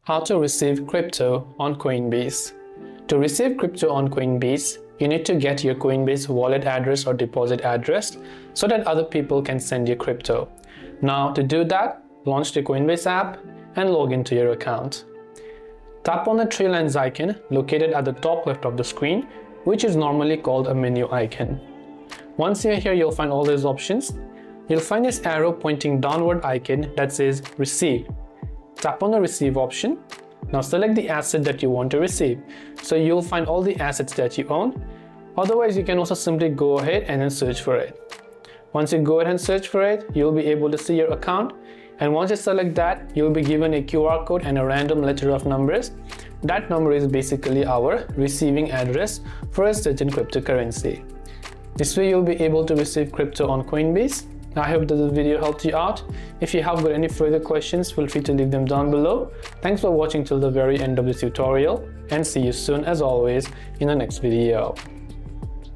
How to receive crypto on Coinbase. To receive crypto on Coinbase, you need to get your Coinbase wallet address or deposit address so that other people can send you crypto. Now, to do that, launch the Coinbase app and log into your account. Tap on the three lines icon located at the top left of the screen, which is normally called a menu icon. Once you're here, you'll find all these options. You'll find this arrow pointing downward icon that says Receive. Tap on the Receive option. Now select the asset that you want to receive. So you'll find all the assets that you own. Otherwise, you can also simply go ahead and then search for it. Once you go ahead and search for it, you'll be able to see your account. And once you select that, you'll be given a QR code and a random letter of numbers. That number is basically our receiving address for a certain cryptocurrency. This way you'll be able to receive crypto on Coinbase. I hope that the video helped you out. If you have got any further questions, feel free to leave them down below. Thanks for watching till the very end of this tutorial, and see you soon as always in the next video.